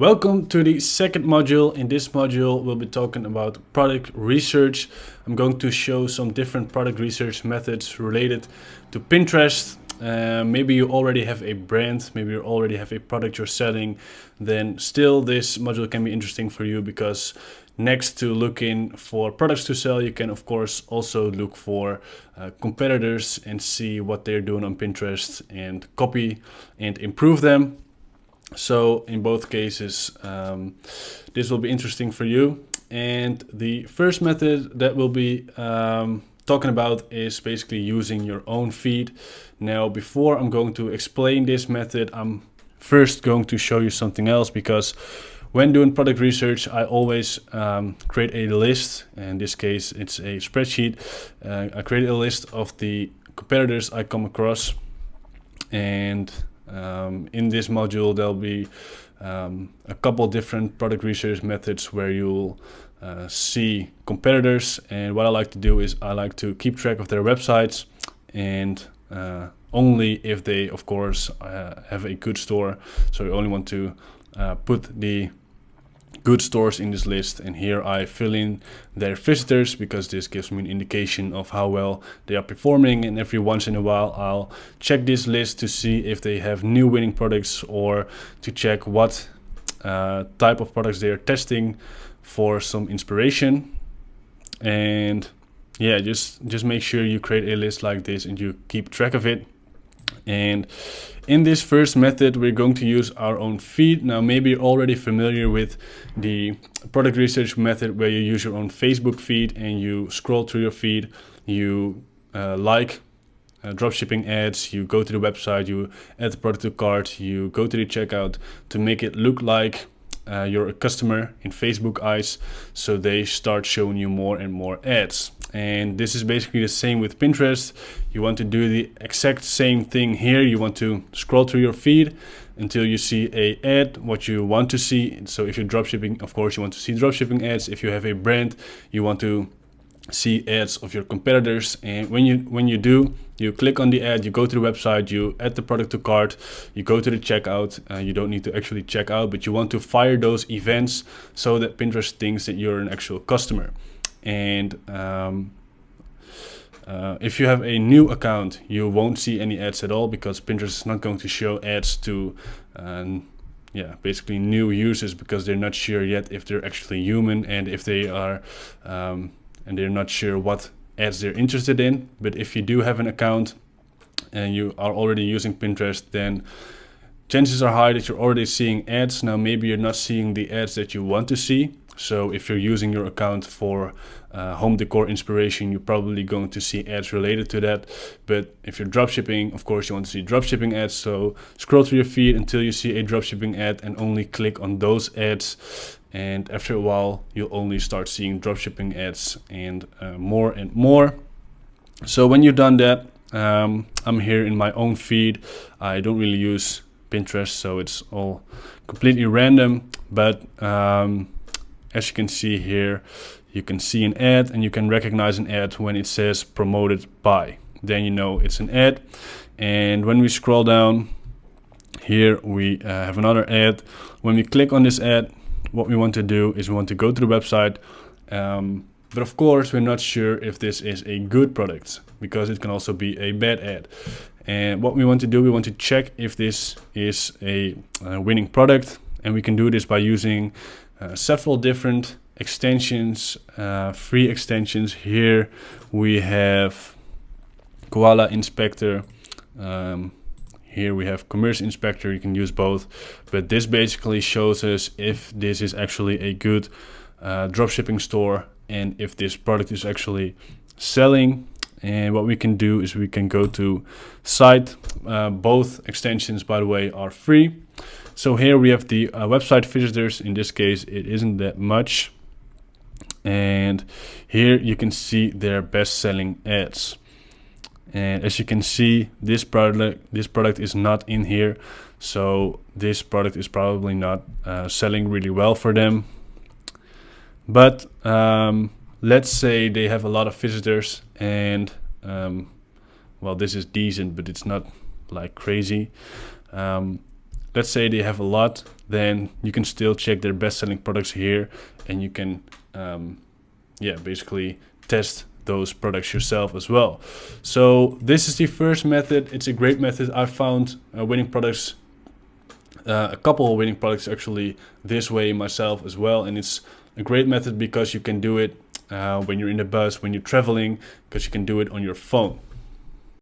Welcome to the second module. In this module, we'll be talking about product research. I'm going to show some different product research methods related to Pinterest. Maybe you already have a brand, maybe you already have a product you're selling, then still this module can be interesting for you because next to looking for products to sell, you can of course also look for competitors and see what they're doing on Pinterest and copy and improve them. So in both cases, this will be interesting for you. And the first method that we'll be talking about is basically using your own feed. Now, before I'm going to explain this method, I'm first going to show you something else, because when doing product research, I always create a list. In this case, it's a spreadsheet. I create a list of the competitors I come across, and in this module, there'll be a couple different product research methods where you'll see competitors. And what I like to do is I like to keep track of their websites, and only if they, of course, have a good store. So you only want to put the good stores in this list, and here I fill in their visitors because this gives me an indication of how well they are performing. And every once in a while I'll check this list to see if they have new winning products, or to check what type of products they are testing for some inspiration. And yeah, just make sure you create a list like this and you keep track of it. And in this first method, we're going to use our own feed. Now, maybe you're already familiar with the product research method where you use your own Facebook feed and you scroll through your feed, you like dropshipping ads, you go to the website, you add the product to cart, you go to the checkout to make it look like you're a customer in Facebook eyes, so they start showing you more and more ads. And this is basically the same with Pinterest. You want to do the exact same thing here. You want to scroll through your feed until you see a ad, what you want to see. So if you're dropshipping, of course, you want to see dropshipping ads. If you have a brand, you want to see ads of your competitors. And when you do, you click on the ad, you go to the website, you add the product to cart, you go to the checkout. You don't need to actually check out, but you want to fire those events so that Pinterest thinks that you're an actual customer. And if you have a new account, you won't see any ads at all, because Pinterest is not going to show ads to basically new users, because they're not sure yet if they're actually human, and if they are and they're not sure what ads they're interested in. But if you do have an account and you are already using Pinterest, then chances are high that you're already seeing ads. Now, maybe you're not seeing the ads that you want to see. So if you're using your account for home decor inspiration, you're probably going to see ads related to that. But if you're dropshipping, of course, you want to see dropshipping ads. So scroll through your feed until you see a dropshipping ad and only click on those ads. And after a while, you'll only start seeing dropshipping ads and more and more. So when you've done that, I'm here in my own feed. I don't really use Pinterest, so it's all completely random. But as you can see here, you can see an ad, and you can recognize an ad when it says promoted by. Then you know it's an ad. And when we scroll down here, we have another ad. When we click on this ad, what we want to do is we want to go to the website. But of course, we're not sure if this is a good product, because it can also be a bad ad. And what we want to do, we want to check if this is a winning product. And we can do this by using several different extensions, free extensions. Here we have Koala Inspector. Here we have Commerce Inspector. You can use both, but this basically shows us if this is actually a good dropshipping store and if this product is actually selling. And what we can do is we can go to site. Both extensions, by the way, are free. So here we have the website visitors. In this case, it isn't that much. And here you can see their best-selling ads. And as you can see, this product is not in here. So this product is probably not selling really well for them. But let's say they have a lot of visitors, and well, this is decent, but it's not like crazy. let's say they have a lot, then you can still check their best-selling products here, and you can yeah, basically test those products yourself as well. So this is the first method. It's a great method. I found winning products, a couple of winning products actually this way myself as well, and it's a great method because you can do it when you're in the bus, when you're traveling, because you can do it on your phone.